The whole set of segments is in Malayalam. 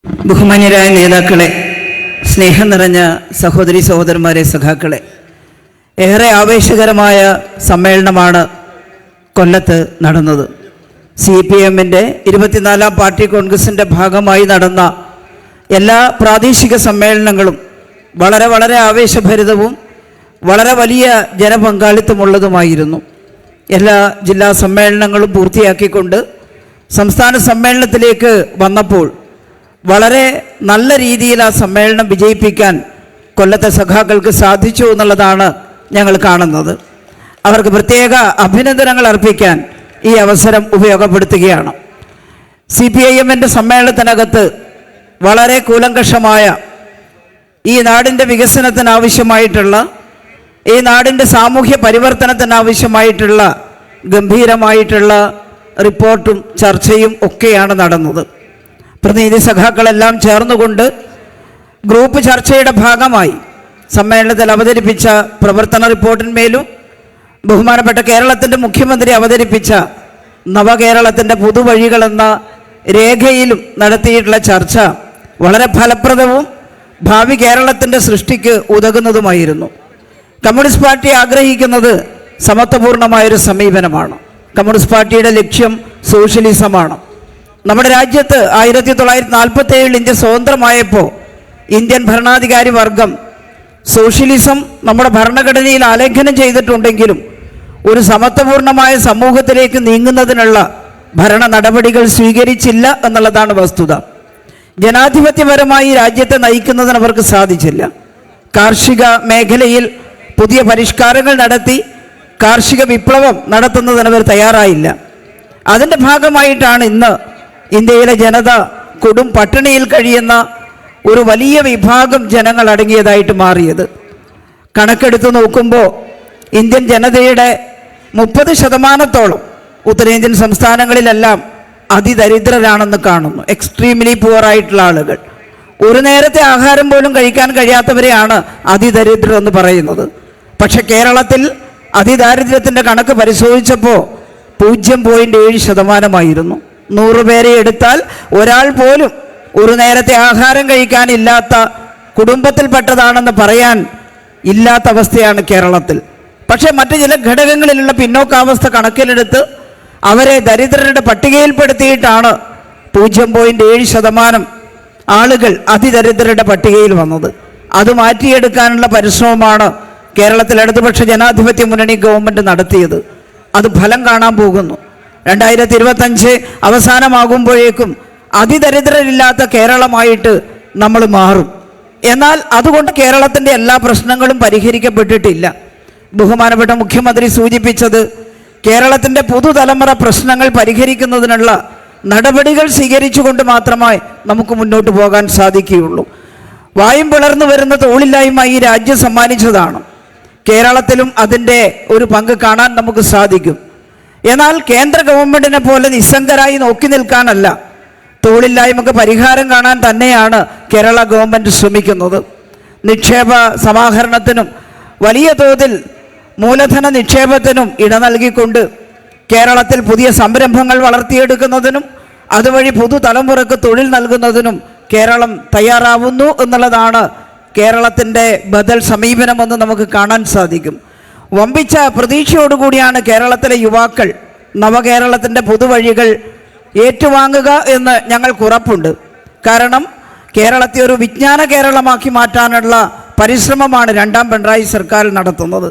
ബഹുമാന്യരായ നേതാക്കളെ, സ്നേഹം നിറഞ്ഞ സഹോദരി സഹോദരന്മാരെ, സഖാക്കളെ, ഏറെ ആവേശകരമായ സമ്മേളനമാണ് കൊല്ലത്ത് നടന്നത്. CPM-ന്റെ 24ാം പാർട്ടി കോൺഗ്രസിൻ്റെ ഭാഗമായി നടന്ന എല്ലാ പ്രാദേശിക സമ്മേളനങ്ങളും വളരെ ആവേശഭരിതവും വളരെ വലിയ ജനപങ്കാളിത്തമുള്ളതുമായിരുന്നു. എല്ലാ ജില്ലാ സമ്മേളനങ്ങളും പൂർത്തിയാക്കിക്കൊണ്ട് സംസ്ഥാന സമ്മേളനത്തിലേക്ക് വന്നപ്പോൾ വളരെ നല്ല രീതിയിൽ ആ സമ്മേളനം വിജയിപ്പിക്കാൻ കൊല്ലത്തെ സഖാക്കൾക്ക് സാധിച്ചു എന്നുള്ളതാണ് ഞങ്ങൾ കാണുന്നത്. അവർക്ക് പ്രത്യേക അഭിനന്ദനങ്ങൾ അർപ്പിക്കാൻ ഈ അവസരം ഉപയോഗപ്പെടുത്തുകയാണ്. CPIM-ന്റെ സമ്മേളനത്തിനകത്ത് വളരെ കൂലങ്കഷമായ ഈ നാടിൻ്റെ വികസനത്തിനാവശ്യമായിട്ടുള്ള, ഈ നാടിൻ്റെ സാമൂഹ്യ പരിവർത്തനത്തിനാവശ്യമായിട്ടുള്ള ഗംഭീരമായിട്ടുള്ള റിപ്പോർട്ടും ചർച്ചയും ഒക്കെയാണ് നടന്നത്. പ്രതിനിധി സഖാക്കളെല്ലാം ചേർന്നുകൊണ്ട് ഗ്രൂപ്പ് ചർച്ചയുടെ ഭാഗമായി സമ്മേളനത്തിൽ അവതരിപ്പിച്ച പ്രവർത്തന റിപ്പോർട്ടിന്മേലും ബഹുമാനപ്പെട്ട കേരളത്തിൻ്റെ മുഖ്യമന്ത്രി അവതരിപ്പിച്ച നവകേരളത്തിൻ്റെ പുതുവഴികളെന്ന രേഖയിലും നടത്തിയിട്ടുള്ള ചർച്ച വളരെ ഫലപ്രദവും ഭാവി കേരളത്തിൻ്റെ സൃഷ്ടിക്ക് ഉതകുന്നതുമായിരുന്നു. കമ്മ്യൂണിസ്റ്റ് പാർട്ടി ആഗ്രഹിക്കുന്നത് സമത്വപൂർണമായൊരു സമീപനമാണ്. കമ്മ്യൂണിസ്റ്റ് പാർട്ടിയുടെ ലക്ഷ്യം സോഷ്യലിസമാണ്. നമ്മുടെ രാജ്യത്ത് 1947 ഇന്ത്യ സ്വതന്ത്രമായപ്പോൾ ഇന്ത്യൻ ഭരണാധികാരി വർഗം സോഷ്യലിസം നമ്മുടെ ഭരണഘടനയിൽ ആലേഖനം ചെയ്തിട്ടുണ്ടെങ്കിലും ഒരു സമത്വപൂർണമായ സമൂഹത്തിലേക്ക് നീങ്ങുന്നതിനുള്ള ഭരണ നടപടികൾ സ്വീകരിച്ചില്ല എന്നുള്ളതാണ് വസ്തുത. ജനാധിപത്യപരമായി രാജ്യത്തെ നയിക്കുന്നതിന് അവർക്ക് സാധിച്ചില്ല. കാർഷിക മേഖലയിൽ പുതിയ പരിഷ്കാരങ്ങൾ നടത്തി കാർഷിക വിപ്ലവം നടത്തുന്നതിന് അവർ തയ്യാറായില്ല. അതിൻ്റെ ഭാഗമായിട്ടാണ് ഇന്ന് ഇന്ത്യയിലെ ജനത കൊടും പട്ടിണിയിൽ കഴിയുന്ന ഒരു വലിയ വിഭാഗം ജനങ്ങൾ അടങ്ങിയതായിട്ട് മാറിയത്. കണക്കെടുത്ത് നോക്കുമ്പോൾ ഇന്ത്യൻ ജനതയുടെ 30% ഉത്തരേന്ത്യൻ സംസ്ഥാനങ്ങളിലെല്ലാം അതിദരിദ്രരാണെന്ന് കാണുന്നു. എക്സ്ട്രീംലി പുവറായിട്ടുള്ള ആളുകൾ, ഒരു നേരത്തെ ആഹാരം പോലും കഴിക്കാൻ കഴിയാത്തവരെയാണ് അതിദരിദ്രർ എന്ന് പറയുന്നത്. പക്ഷെ കേരളത്തിൽ അതിദാരിദ്ര്യത്തിൻ്റെ കണക്ക് പരിശോധിച്ചപ്പോൾ 0.7%. 100 പേരെ എടുത്താൽ ഒരാൾ പോലും ഒരു നേരത്തെ ആഹാരം കഴിക്കാനില്ലാത്ത കുടുംബത്തിൽപ്പെട്ടതാണെന്ന് പറയാൻ ഇല്ലാത്ത അവസ്ഥയാണ് കേരളത്തിൽ. പക്ഷേ മറ്റു ചില ഘടകങ്ങളിലുള്ള പിന്നോക്കാവസ്ഥ കണക്കിലെടുത്ത് അവരെ ദരിദ്രരുടെ പട്ടികയിൽപ്പെടുത്തിയിട്ടാണ് 0.7% ആളുകൾ അതിദരിദ്രരുടെ പട്ടികയിൽ വന്നത്. അത് മാറ്റിയെടുക്കാനുള്ള പരിശ്രമമാണ് കേരളത്തിൽ ഇടതുപക്ഷ ജനാധിപത്യ മുന്നണി ഗവൺമെൻറ് നടത്തിയത്. അത് ഫലം കാണാൻ പോകുന്നു. 2025 അവസാനമാകുമ്പോഴേക്കും അതിദരിദ്രരില്ലാത്ത കേരളമായിട്ട് നമ്മൾ മാറും. എന്നാൽ അതുകൊണ്ട് കേരളത്തിൻ്റെ എല്ലാ പ്രശ്നങ്ങളും പരിഹരിക്കപ്പെട്ടിട്ടില്ല. ബഹുമാനപ്പെട്ട മുഖ്യമന്ത്രി സൂചിപ്പിച്ചത് കേരളത്തിൻ്റെ പുതുതലമുറ പ്രശ്നങ്ങൾ പരിഹരിക്കുന്നതിനുള്ള നടപടികൾ സ്വീകരിച്ചുകൊണ്ട് മാത്രമേ നമുക്ക് മുന്നോട്ട് പോകാൻ സാധിക്കുകയുള്ളൂ. വായും പിളർന്നു വരുന്ന തൊഴിലില്ലായ്മ ഈ രാജ്യം സമ്മാനിച്ചതാണ്. കേരളത്തിലും അതിൻ്റെ ഒരു പങ്ക് കാണാൻ നമുക്ക് സാധിക്കും. എന്നാൽ കേന്ദ്ര ഗവൺമെൻറ്റിനെ പോലെ നിസ്സംഗരായി നോക്കി നിൽക്കാനല്ല, തൊഴിലില്ലായ്മക്ക് പരിഹാരം കാണാൻ തന്നെയാണ് കേരള ഗവൺമെൻറ് ശ്രമിക്കുന്നത്. നിക്ഷേപ സമാഹരണത്തിനും വലിയ തോതിൽ മൂലധന നിക്ഷേപത്തിനും ഇട നൽകിക്കൊണ്ട് കേരളത്തിൽ പുതിയ സംരംഭങ്ങൾ വളർത്തിയെടുക്കുന്നതിനും അതുവഴി പുതുതലമുറക്ക് തൊഴിൽ നൽകുന്നതിനും കേരളം തയ്യാറാവുന്നു എന്നുള്ളതാണ് കേരളത്തിൻ്റെ ബദൽ സമീപനമെന്ന് നമുക്ക് കാണാൻ സാധിക്കും. വമ്പിച്ച പ്രതീക്ഷയോടുകൂടിയാണ് കേരളത്തിലെ യുവാക്കൾ നവകേരളത്തിൻ്റെ പുതുവഴികൾ ഏറ്റുവാങ്ങുക എന്ന് ഞങ്ങൾക്ക് ഉറപ്പുണ്ട്. കാരണം കേരളത്തെ ഒരു വിജ്ഞാന കേരളമാക്കി മാറ്റാനുള്ള പരിശ്രമമാണ് 2ാം പിണറായി സർക്കാർ നടത്തുന്നത്.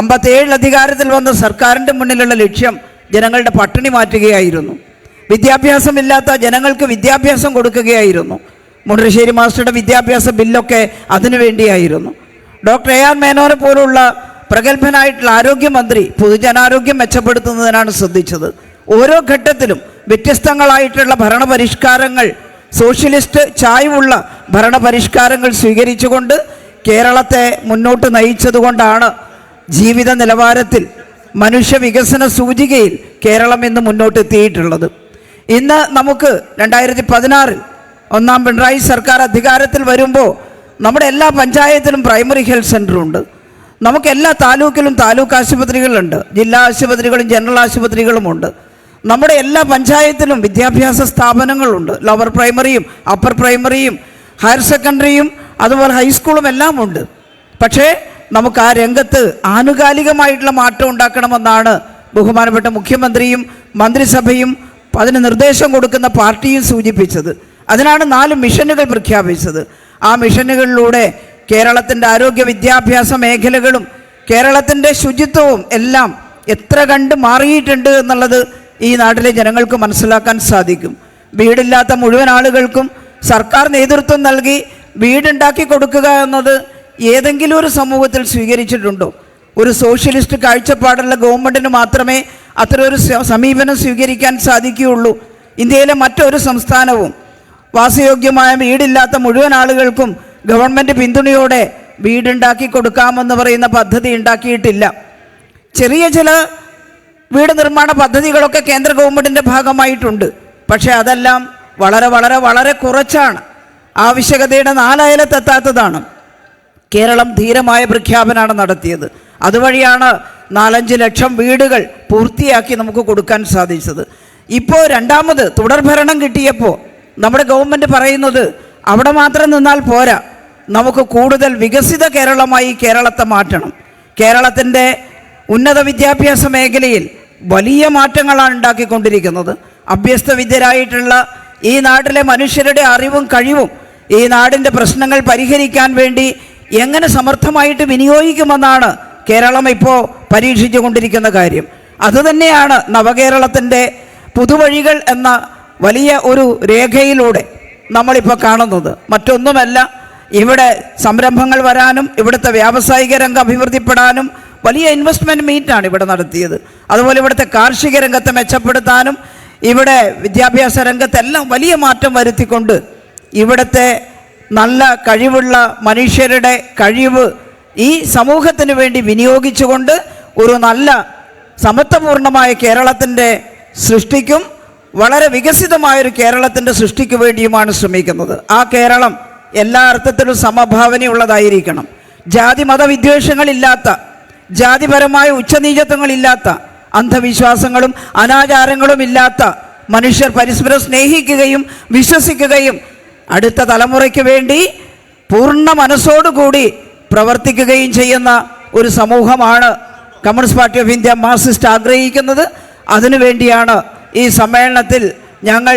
57 അധികാരത്തിൽ വന്ന സർക്കാരിൻ്റെ മുന്നിലുള്ള ലക്ഷ്യം ജനങ്ങളുടെ പട്ടിണി മാറ്റുകയായിരുന്നു. വിദ്യാഭ്യാസമില്ലാത്ത ജനങ്ങൾക്ക് വിദ്യാഭ്യാസം കൊടുക്കുകയായിരുന്നു. മുണ്ടശ്ശേരി മാസ്റ്ററുടെ വിദ്യാഭ്യാസ ബില്ലൊക്കെ അതിനു വേണ്ടിയായിരുന്നു. ഡോക്ടർ AR മേനോനെ പോലുള്ള പ്രഗത്ഭനായിട്ടുള്ള ആരോഗ്യമന്ത്രി പൊതുജനാരോഗ്യം മെച്ചപ്പെടുത്തുന്നതിനാണ് ശ്രദ്ധിച്ചത്. ഓരോ ഘട്ടത്തിലും വ്യത്യസ്തങ്ങളായിട്ടുള്ള ഭരണപരിഷ്കാരങ്ങൾ, സോഷ്യലിസ്റ്റ് ചായ്വുള്ള ഭരണപരിഷ്കാരങ്ങൾ സ്വീകരിച്ചുകൊണ്ട് കേരളത്തെ മുന്നോട്ട് നയിച്ചതുകൊണ്ടാണ് ജീവിത നിലവാരത്തിൽ മനുഷ്യ വികസന സൂചികയിൽ കേരളം ഇന്ന് മുന്നോട്ടെത്തിയിട്ടുള്ളത്. ഇന്ന് നമുക്ക് 2016 1ാം പിണറായി സർക്കാർ അധികാരത്തിൽ വരുമ്പോൾ നമ്മുടെ എല്ലാ പഞ്ചായത്തിലും പ്രൈമറി ഹെൽത്ത് സെൻ്ററുണ്ട്. നമുക്ക് എല്ലാ താലൂക്കിലും താലൂക്ക് ആശുപത്രികളുണ്ട്. ജില്ലാ ആശുപത്രികളും ജനറൽ ആശുപത്രികളുമുണ്ട്. നമ്മുടെ എല്ലാ പഞ്ചായത്തിലും വിദ്യാഭ്യാസ സ്ഥാപനങ്ങളുണ്ട്. ലോവർ പ്രൈമറിയും അപ്പർ പ്രൈമറിയും ഹയർ സെക്കൻഡറിയും അതുപോലെ ഹൈസ്കൂളും എല്ലാം ഉണ്ട്. പക്ഷേ നമുക്ക് ആ രംഗത്ത് ആനുകാലികമായിട്ടുള്ള മാറ്റം ഉണ്ടാക്കണമെന്നാണ് ബഹുമാനപ്പെട്ട മുഖ്യമന്ത്രിയും മന്ത്രിസഭയും അതിന് നിർദ്ദേശം കൊടുക്കുന്ന പാർട്ടിയും സൂചിപ്പിച്ചത്. അതിനാണ് 4 മിഷനുകൾ പ്രഖ്യാപിച്ചത്. ആ മിഷനുകളിലൂടെ കേരളത്തിൻ്റെ ആരോഗ്യ വിദ്യാഭ്യാസ മേഖലകളും കേരളത്തിൻ്റെ ശുചിത്വവും എല്ലാം എത്ര കണ്ട് മാറിയിട്ടുണ്ട് എന്നുള്ളത് ഈ നാട്ടിലെ ജനങ്ങൾക്ക് മനസ്സിലാക്കാൻ സാധിക്കും. വീടില്ലാത്ത മുഴുവൻ ആളുകൾക്കും സർക്കാർ നേതൃത്വം നൽകി വീടുണ്ടാക്കി കൊടുക്കുക എന്നത് ഏതെങ്കിലും ഒരു സമൂഹത്തിൽ സ്വീകരിച്ചിട്ടുണ്ടോ? ഒരു സോഷ്യലിസ്റ്റ് കാഴ്ചപ്പാടുള്ള ഗവൺമെൻറ്റിന് മാത്രമേ അത്തരമൊരു സമീപനം സ്വീകരിക്കാൻ സാധിക്കുകയുള്ളൂ. ഇന്ത്യയിലെ മറ്റൊരു സംസ്ഥാനവും വാസയോഗ്യമായ വീടില്ലാത്ത മുഴുവൻ ആളുകൾക്കും ഗവൺമെൻറ് പിന്തുണയോടെ വീടുണ്ടാക്കി കൊടുക്കാമെന്ന് പറയുന്ന പദ്ധതി ഉണ്ടാക്കിയിട്ടില്ല. ചെറിയ ചില വീട് നിർമ്മാണ പദ്ധതികളൊക്കെ കേന്ദ്ര ഗവൺമെൻറ്റിൻ്റെ ഭാഗമായിട്ടുണ്ട്. പക്ഷേ അതെല്ലാം വളരെ വളരെ വളരെ കുറച്ചാണ്, ആവശ്യകതയുടെ 4 അയലത്തെത്താത്തതാണ്. കേരളം ധീരമായ പ്രഖ്യാപനമാണ് നടത്തിയത്. അതുവഴിയാണ് 4-5 ലക്ഷം വീടുകൾ പൂർത്തിയാക്കി നമുക്ക് കൊടുക്കാൻ സാധിച്ചത്. ഇപ്പോൾ രണ്ടാമത് തുടർഭരണം കിട്ടിയപ്പോൾ നമ്മുടെ ഗവൺമെൻറ് പറയുന്നത് അവിടെ മാത്രം നിന്നാൽ പോരാ, നമുക്ക് കൂടുതൽ വികസിത കേരളമായി കേരളത്തെ മാറ്റണം. കേരളത്തിൻ്റെ ഉന്നത വിദ്യാഭ്യാസ മേഖലയിൽ വലിയ മാറ്റങ്ങളാണ് ഉണ്ടാക്കിക്കൊണ്ടിരിക്കുന്നത്. അഭ്യസ്തവിദ്യരായിട്ടുള്ള ഈ നാട്ടിലെ മനുഷ്യരുടെ അറിവും കഴിവും ഈ നാടിൻ്റെ പ്രശ്നങ്ങൾ പരിഹരിക്കാൻ വേണ്ടി എങ്ങനെ സമർത്ഥമായിട്ട് വിനിയോഗിക്കുമെന്നാണ് കേരളം ഇപ്പോൾ പരീക്ഷിച്ചു കൊണ്ടിരിക്കുന്ന കാര്യം. അതുതന്നെയാണ് നവകേരളത്തിൻ്റെ പുതുവഴികൾ എന്ന വലിയ ഒരു രേഖയിലൂടെ നമ്മളിപ്പോൾ കാണുന്നത്. മറ്റൊന്നുമല്ല, ഇവിടെ സംരംഭങ്ങൾ വരാനും ഇവിടുത്തെ വ്യാവസായിക രംഗം അഭിവൃദ്ധിപ്പെടാനും വലിയ ഇൻവെസ്റ്റ്മെൻറ്റ് മീറ്റാണ് ഇവിടെ നടത്തിയത്. അതുപോലെ ഇവിടുത്തെ കാർഷിക രംഗത്തെ മെച്ചപ്പെടുത്താനും ഇവിടെ വിദ്യാഭ്യാസ രംഗത്തെല്ലാം വലിയ മാറ്റം വരുത്തിക്കൊണ്ട് ഇവിടുത്തെ നല്ല കഴിവുള്ള മനുഷ്യരുടെ കഴിവ് ഈ സമൂഹത്തിന് വേണ്ടി വിനിയോഗിച്ചുകൊണ്ട് ഒരു നല്ല സമത്വപൂർണമായ കേരളത്തിൻ്റെ സൃഷ്ടിക്കും വളരെ വികസിതമായൊരു കേരളത്തിൻ്റെ സൃഷ്ടിക്ക് വേണ്ടിയുമാണ് ശ്രമിക്കുന്നത്. ആ കേരളം എല്ലാ അർത്ഥത്തിലും സമഭാവനയുള്ളതായിരിക്കണം. ജാതി മതവിദ്വേഷങ്ങളില്ലാത്ത, ജാതിപരമായ ഉച്ചനീചത്വങ്ങളില്ലാത്ത, അന്ധവിശ്വാസങ്ങളും അനാചാരങ്ങളും ഇല്ലാത്ത, മനുഷ്യർ പരസ്പരം സ്നേഹിക്കുകയും വിശ്വസിക്കുകയും അടുത്ത തലമുറയ്ക്ക് വേണ്ടി പൂർണ്ണ മനസ്സോടുകൂടി പ്രവർത്തിക്കുകയും ചെയ്യുന്ന ഒരു സമൂഹമാണ് communist party of India Marxist ആഗ്രഹിക്കുന്നത്. അതിനുവേണ്ടിയാണ് ഈ സമ്മേളനത്തിൽ ഞങ്ങൾ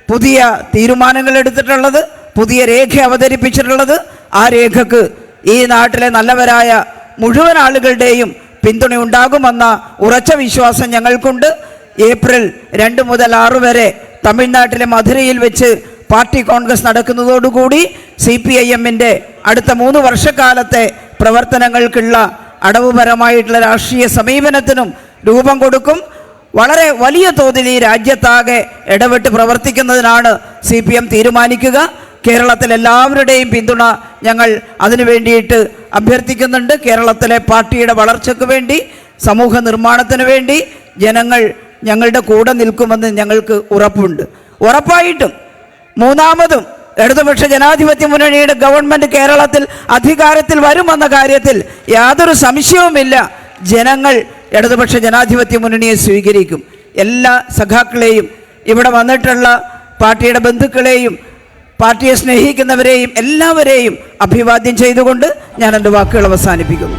പുതിയ തീരുമാനങ്ങൾ എടുത്തിട്ടുള്ളത്, പുതിയ രേഖ അവതരിപ്പിച്ചിട്ടുള്ളത്. ആ രേഖക്ക് ഈ നാട്ടിലെ നല്ലവരായ മുഴുവൻ ആളുകളുടെയും പിന്തുണ ഉണ്ടാകുമെന്ന ഉറച്ച വിശ്വാസം ഞങ്ങൾക്കുണ്ട്. ഏപ്രിൽ 2 മുതൽ 6 വരെ തമിഴ്നാട്ടിലെ മധുരയിൽ വെച്ച് പാർട്ടി കോൺഗ്രസ് നടക്കുന്നതോടുകൂടി CPIM-ന്റെ അടുത്ത 3 വർഷക്കാലത്തെ പ്രവർത്തനങ്ങൾക്കുള്ള അടവുപരമായിട്ടുള്ള രാഷ്ട്രീയ സമീപനത്തിനും രൂപം കൊടുക്കും. വളരെ വലിയ തോതിൽ ഈ രാജ്യത്താകെ ഇടപെട്ട് പ്രവർത്തിക്കുന്നതിനാണ് CPM തീരുമാനിക്കുക. കേരളത്തിലെ എല്ലാവരുടെയും പിന്തുണ ഞങ്ങൾ അതിനു വേണ്ടിയിട്ട് അഭ്യർത്ഥിക്കുന്നുണ്ട്. കേരളത്തിലെ പാർട്ടിയുടെ വളർച്ചയ്ക്ക് വേണ്ടി, സമൂഹ നിർമ്മാണത്തിന് വേണ്ടി ജനങ്ങൾ ഞങ്ങളുടെ കൂടെ നിൽക്കുമെന്ന് ഞങ്ങൾക്ക് ഉറപ്പുണ്ട്. ഉറപ്പായിട്ടും മൂന്നാമതും ഇടതുപക്ഷ ജനാധിപത്യ മുന്നണിയുടെ ഗവൺമെൻറ് കേരളത്തിൽ അധികാരത്തിൽ വരുമെന്ന കാര്യത്തിൽ യാതൊരു സംശയവുമില്ല. ജനങ്ങൾ ഇടതുപക്ഷ ജനാധിപത്യ മുന്നണിയെ സ്വീകരിക്കും. എല്ലാ സഖാക്കളെയും, ഇവിടെ വന്നിട്ടുള്ള പാർട്ടിയുടെ ബന്ധുക്കളെയും പാർട്ടിയെ സ്നേഹിക്കുന്നവരെയും എല്ലാവരെയും അഭിവാദ്യം ചെയ്തുകൊണ്ട് ഞാൻ എൻ്റെ വാക്കുകൾ അവസാനിപ്പിക്കുന്നു.